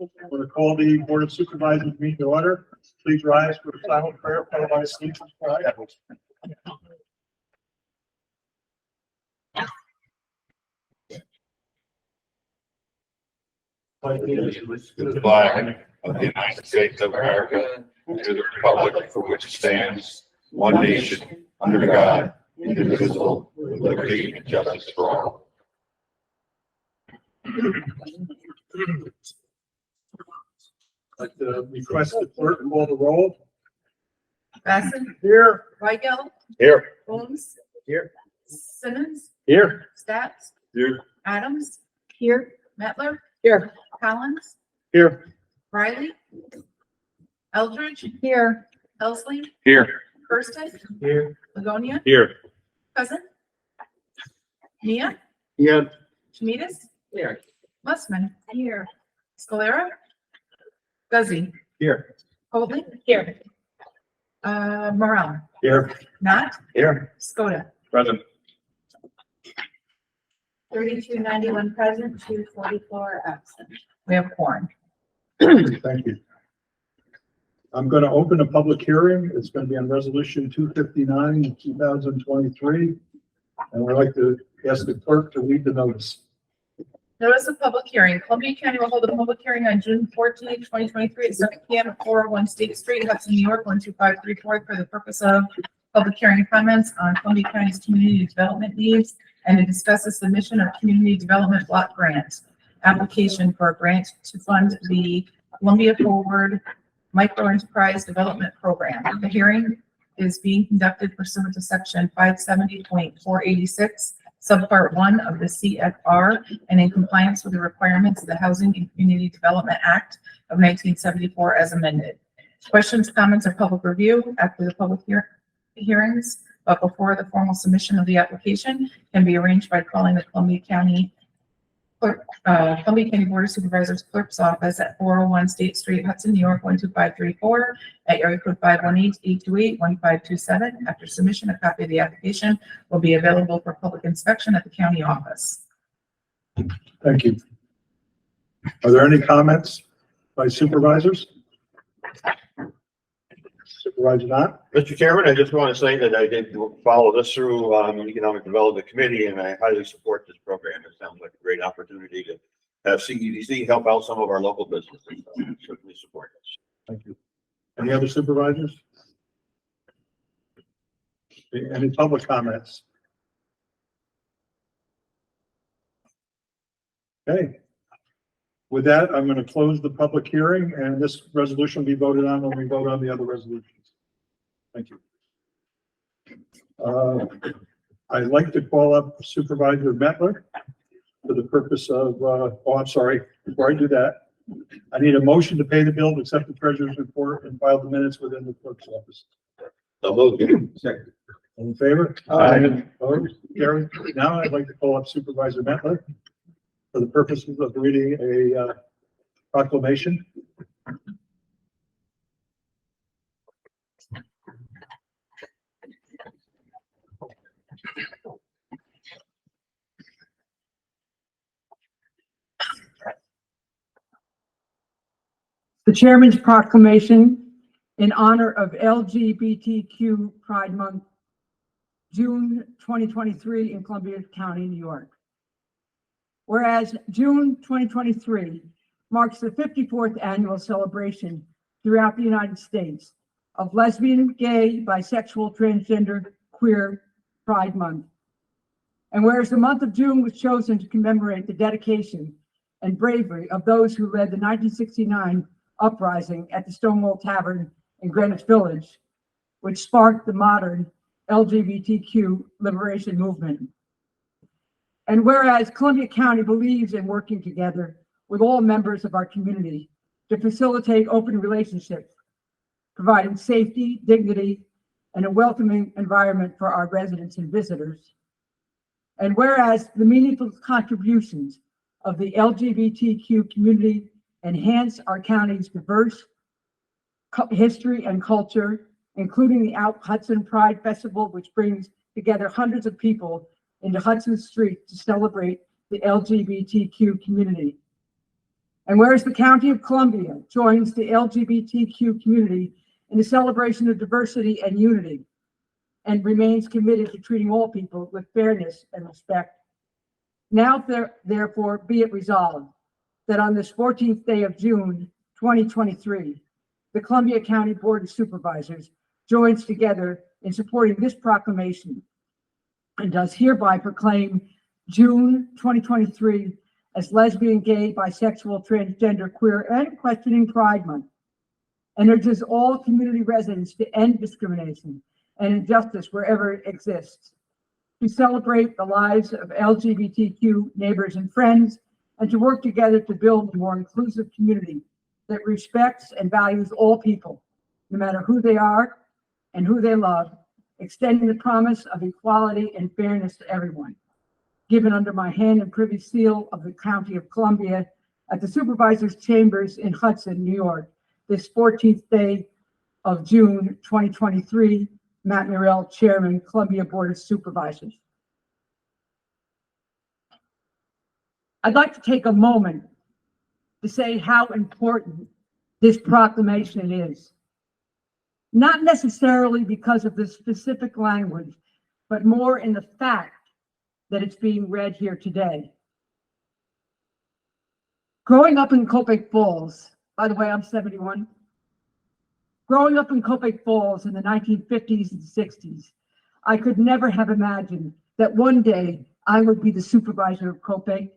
I'm going to call the Board of Supervisors meeting to order. Please rise for a silent prayer followed by a speech. To the flag of the United States of America, and to the republic for which it stands, one nation, under God, indivisible, with liberty and justice for all. I'd like to request the clerk to call the roll. Basson. Here. Weigel. Here. Holmes. Here. Simmons. Here. Stats. Here. Adams. Here. Mettler. Here. Collins. Here. Riley. Eldridge. Here. Elsley. Here. Kirsten. Here. Livonia. Here. Cousin. Mia. Here. Schmiedis. Here. Mussman. Here. Scalera. Guzzi. Here. Holding. Here. Morel. Here. Not. Here. Skoda. Present. 3291 present, 244 absent. We have quorum. Thank you. I'm going to open a public hearing. It's going to be on resolution 259, 2023. And I'd like to ask the clerk to read the notice. Notice of public hearing. Columbia County will hold a public hearing on June 14, 2023 at 7 p.m. at 401 State Street, Hudson, New York, 12534 for the purpose of public hearing comments on Columbia County's community development needs and to discuss the submission of community development block grant application for a grant to fund the Columbia Forward Micro Enterprise Development Program. The hearing is being conducted pursuant to section 570.486 subpart 1 of the CFR and in compliance with the requirements of the Housing and Community Development Act of 1974 as amended. Questions, comments, or public review after the public hearings, but before the formal submission of the application can be arranged by calling the Columbia County Board of Supervisors Clerk's Office at 401 State Street, Hudson, New York, 12534 at area code 518-828-1527. After submission, a copy of the application will be available for public inspection at the county office. Thank you. Are there any comments by supervisors? Supervisor Knott? Mr. Chairman, I just want to say that I did follow this through Economic Development Committee, and I highly support this program. It sounds like a great opportunity to have CEDC help out some of our local businesses. So I certainly support this. Thank you. Any other supervisors? Any public comments? Okay. With that, I'm going to close the public hearing, and this resolution will be voted on when we vote on the other resolutions. Thank you. I'd like to call up Supervisor Mettler for the purpose of, I'm sorry, before I do that, I need a motion to pay the bill, accept the treasurer's report, and file the minutes within the clerk's office. So moved. Second. All in favor? Aye. Opposed? Carried. Now I'd like to call up Supervisor Mettler for the purposes of reading a proclamation. The Chairman's proclamation in honor of LGBTQ Pride Month, June 2023 in Columbia County, New York. Whereas June 2023 marks the 54th annual celebration throughout the United States of lesbian, gay, bisexual, transgender, queer Pride Month. And whereas the month of June was chosen to commemorate the dedication and bravery of those who led the 1969 uprising at the Stonewall Tavern in Greenwich Village, which sparked the modern LGBTQ liberation movement. And whereas Columbia County believes in working together with all members of our community to facilitate open relationships, providing safety, dignity, and a welcoming environment for our residents and visitors. And whereas the meaningful contributions of the LGBTQ community enhance our county's diverse history and culture, including the Out Hudson Pride Festival, which brings together hundreds of people into Hudson Street to celebrate the LGBTQ community. And whereas the County of Columbia joins the LGBTQ community in the celebration of diversity and unity and remains committed to treating all people with fairness and respect. Now, therefore, be it resolved that on this 14th day of June, 2023, the Columbia County Board of Supervisors joins together in supporting this proclamation and does hereby proclaim June 2023 as Lesbian, Gay, Bisexual, Transgender, Queer, and Questioning Pride Month, and urges all community residents to end discrimination and injustice wherever it exists, to celebrate the lives of LGBTQ neighbors and friends, and to work together to build a more inclusive community that respects and values all people, no matter who they are and who they love, extending the promise of equality and fairness to everyone. Given under my hand and privy seal of the County of Columbia at the Supervisors Chambers in Hudson, New York, this 14th day of June 2023, Matt Murrell, Chairman, Columbia Board of Supervisors. I'd like to take a moment to say how important this proclamation is. Not necessarily because of the specific language, but more in the fact that it's being read here today. Growing up in Copic Falls, by the way, I'm 71. Growing up in Copic Falls in the 1950s and 60s, I could never have imagined that one day I would be the supervisor of Copic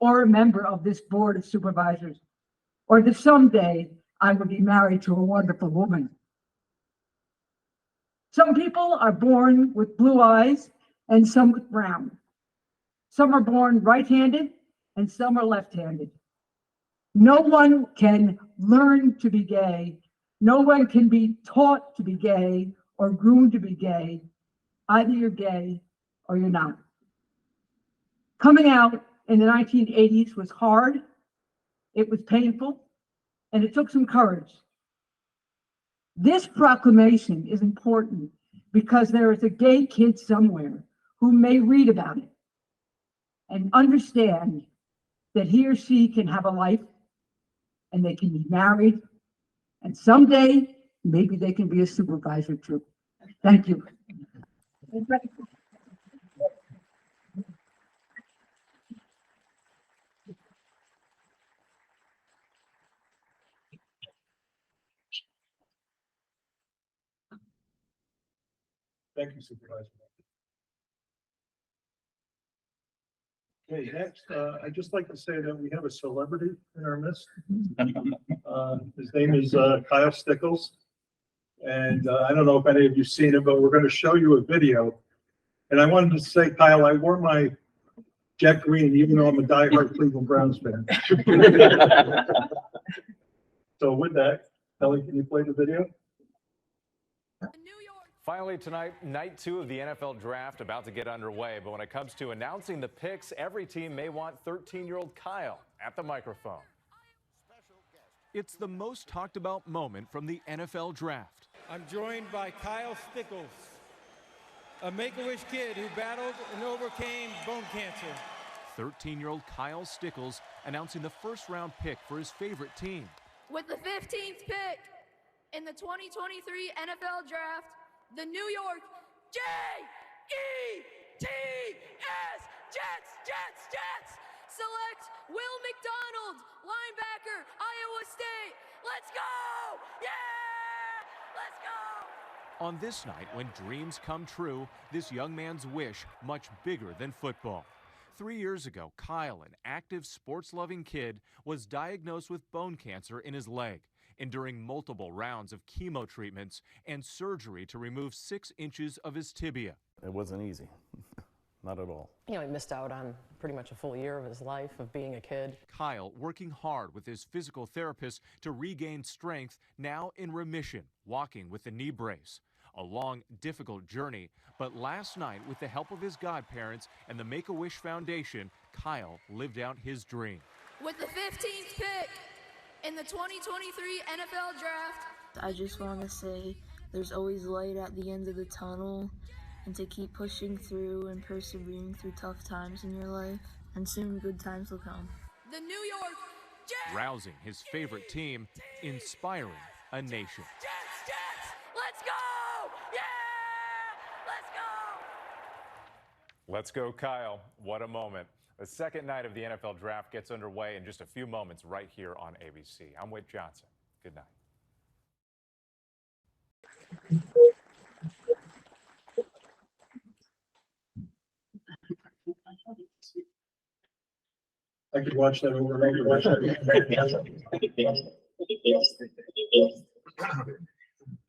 or a member of this board of supervisors, or that someday I would be married to a wonderful woman. Some people are born with blue eyes and some with brown. Some are born right-handed and some are left-handed. No one can learn to be gay. No one can be taught to be gay or groomed to be gay. Either you're gay or you're not. Coming out in the 1980s was hard, it was painful, and it took some courage. This proclamation is important because there is a gay kid somewhere who may read about it and understand that he or she can have a life and they can be married, and someday maybe they can be a supervisor too. Thank you. Thank you, Supervisor. Okay, next, I'd just like to say that we have a celebrity in our midst. His name is Kyle Stickles. And I don't know if any of you've seen it, but we're going to show you a video. And I wanted to say, Kyle, I wore my jet green, even though I'm a diehard Cleveland Browns fan. So with that, Kelly, can you play the video? Finally tonight, night 2 of the NFL draft about to get underway. But when it comes to announcing the picks, every team may want 13-year-old Kyle at the microphone. It's the most talked about moment from the NFL draft. I'm joined by Kyle Stickles, a Make-A-Wish kid who battled and overcame bone cancer. 13-year-old Kyle Stickles announcing the first-round pick for his favorite team. With the 15th pick in the 2023 NFL Draft, the New York Jets select Will McDonald, linebacker, Iowa State. Let's go! Yeah! Let's go! On this night, when dreams come true, this young man's wish much bigger than football. 3 years ago, Kyle, an active, sports-loving kid, was diagnosed with bone cancer in his leg, enduring multiple rounds of chemo treatments and surgery to remove 6 inches of his tibia. It wasn't easy, not at all. You know, he missed out on pretty much a full year of his life of being a kid. Kyle working hard with his physical therapist to regain strength, now in remission, walking with a knee brace. A long, difficult journey, but last night, with the help of his godparents and the Make-A-Wish Foundation, Kyle lived out his dream. With the 15th pick in the 2023 NFL Draft, I just want to say there's always light at the end of the tunnel, and to keep pushing through and persevering through tough times in your life, and soon good times will come. the New York rousing his favorite team, inspiring a nation. Let's go! Yeah! Let's go! Let's go, Kyle. What a moment. The second night of the NFL draft gets underway in just a few moments right here on ABC. I'm Whit Johnson. Good night. I could watch that over and over.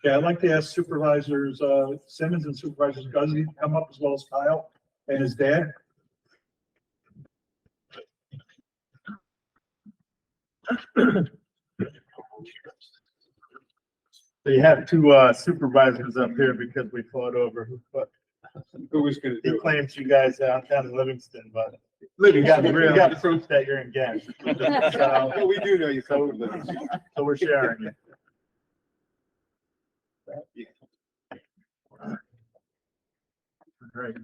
Okay, I'd like to ask Supervisors Simmons and Supervisors Guzzi to come up, as well as Kyle and his dad. They have two supervisors up here because we fought over who was going to do it. He claims you guys out down in Livingston, but we got proof that you're in Ghent. So we do know you come from Livingston. So we're sharing it. Great.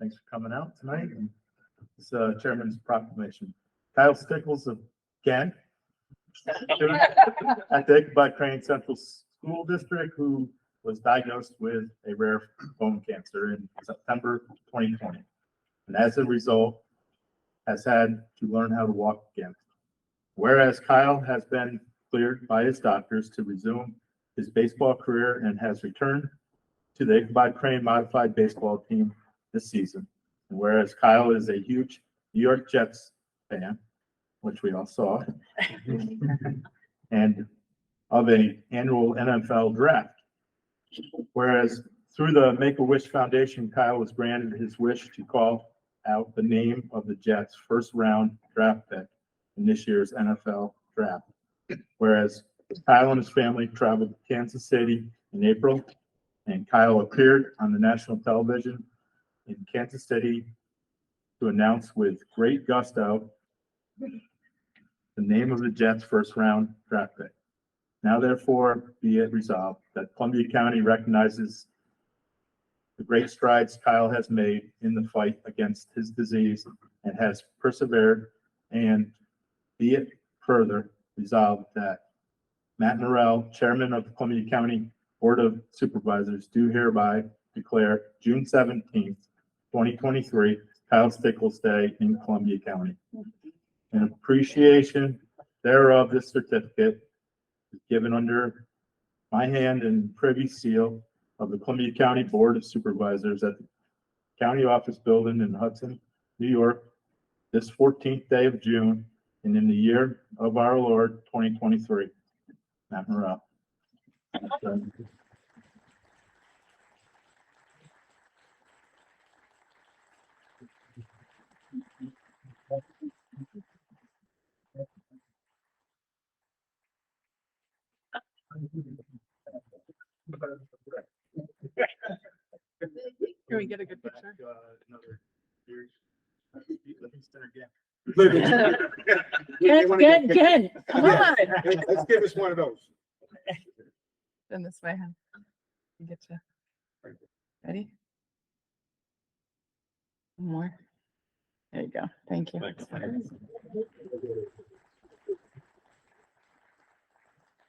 Thanks for coming out tonight. It's Chairman's proclamation. Kyle Stickles of Ghent at the Ichabod Crane Central School District, who was diagnosed with a rare bone cancer in September 2020. And as a result, has had to learn how to walk again. Whereas Kyle has been cleared by his doctors to resume his baseball career and has returned to the Ichabod Crane modified baseball team this season. And whereas Kyle is a huge New York Jets fan, which we all saw, and of an annual NFL draft. Whereas through the Make-A-Wish Foundation, Kyle was granted his wish to call out the name of the Jets' first round draft pick in this year's NFL draft. Whereas Kyle and his family traveled to Kansas City in April, and Kyle appeared on the national television in Kansas City to announce with great gusto the name of the Jets' first round draft pick. Now therefore be it resolved that Columbia County recognizes the great strides Kyle has made in the fight against his disease and has persevered, and be it further resolved that Matt Norrell, Chairman of the Columbia County Board of Supervisors, do hereby declare June 17th, 2023, Kyle Stickles Day in Columbia County. In appreciation thereof, this certificate is given under my hand and privy seal of the Columbia County Board of Supervisors at the County Office Building in Hudson, New York, this 14th day of June, and in the year of our Lord, 2023. Matt Morrell. Can we get a good picture? Ken, come on. Let's give us one of those. Then this way, huh? You get you. Ready? One more. There you go. Thank you.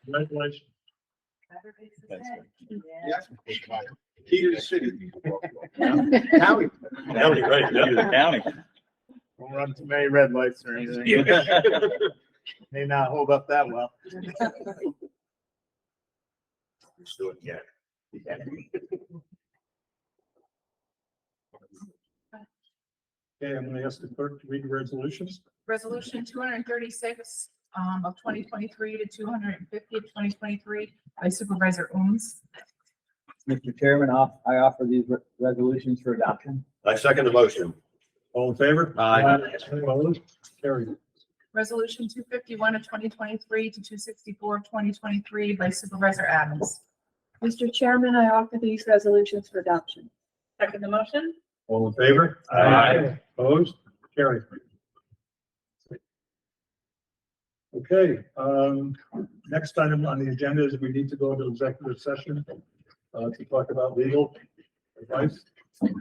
Congratulations. Yes. Key to the city. County. County, right, yeah. County. Won't run too many red lights or anything. May not hold up that well. Let's do it again. Okay, I'm gonna ask the clerk to read the resolutions. Resolution 236 of 2023 to 250 of 2023 by Supervisor Owens. Mr. Chairman, I offer these resolutions for adoption. I second the motion. All in favor? Aye. Opposed? Carried. Resolution 251 of 2023 to 264 of 2023 by Supervisor Adams. Mr. Chairman, I offer these resolutions for adoption. Second the motion. All in favor? Aye. Opposed? Carried. Okay, next item on the agenda is we need to go into executive session to talk about legal advice. Make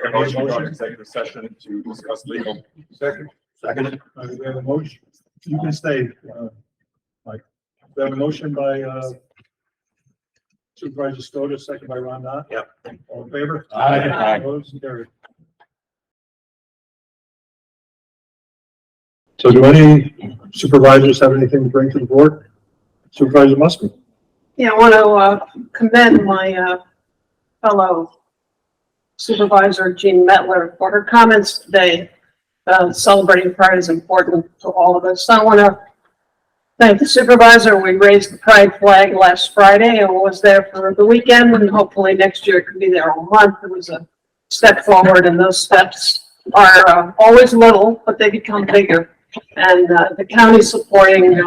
a motion to go into executive session to discuss legal. Second. Second. We have a motion. You can stay, Mike. We have a motion by, Supervisor Stoda, second by Ron Knott. Yep. All in favor? Aye. Opposed? Carried. So do any supervisors have anything to bring to the board? Supervisor Musker? Yeah, I want to commend my fellow Supervisor Jean Metler for her comments today. Celebrating Pride is important to all of us. I want to thank the supervisor. We raised the Pride flag last Friday and was there for the weekend, and hopefully next year it could be there all month. It was a step forward, and those steps are always little, but they become bigger. And the county supporting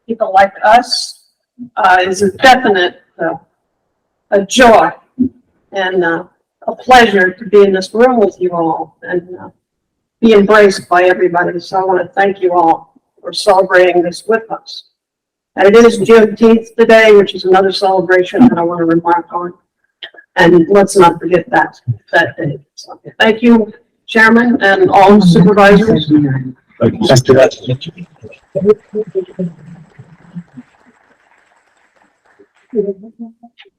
people like us is a definite a joy and a pleasure to be in this room with you all and be embraced by everybody. So I want to thank you all for celebrating this with us. And it is Juneteenth today, which is another celebration that I want to remark on. And let's not forget that day. So thank you, Chairman, and all supervisors. Thank you.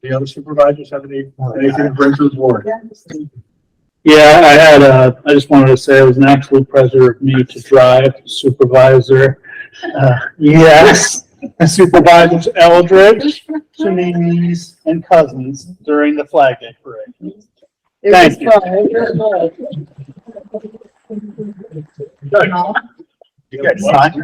The other supervisors have anything to bring to the board? Yeah, I just wanted to say it was an absolute pleasure of me to drive Supervisor, yes, Supervisors Eldridge, Shanice, and Cousins during the Flag Day Parade. Thank you. Did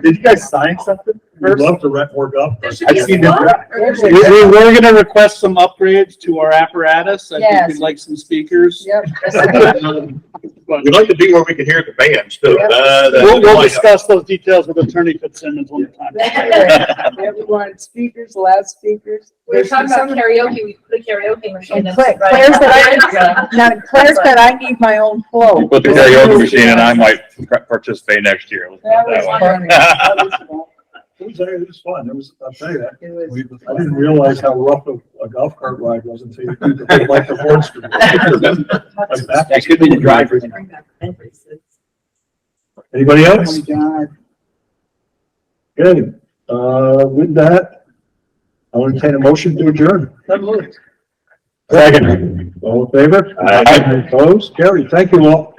you guys sign something? We'd love to work up. I see that. We're going to request some upgrades to our apparatus. I think we'd like some speakers. We'd like to be where we can hear the bands too. We'll discuss those details with Attorney Fitzsimmons one time. Everyone, speakers, loudspeakers. We were talking about karaoke, we put a karaoke machine in. Claire said I need my own float. Put the karaoke machine and I might participate next year. That was It was fun. I'll tell you that. I didn't realize how rough a golf cart ride was until you like the board screen. That could be the driver. Anybody else? Oh my God. Good. With that, I'll entertain a motion to adjourn. Second. All in favor? Opposed? Carried. Thank you all.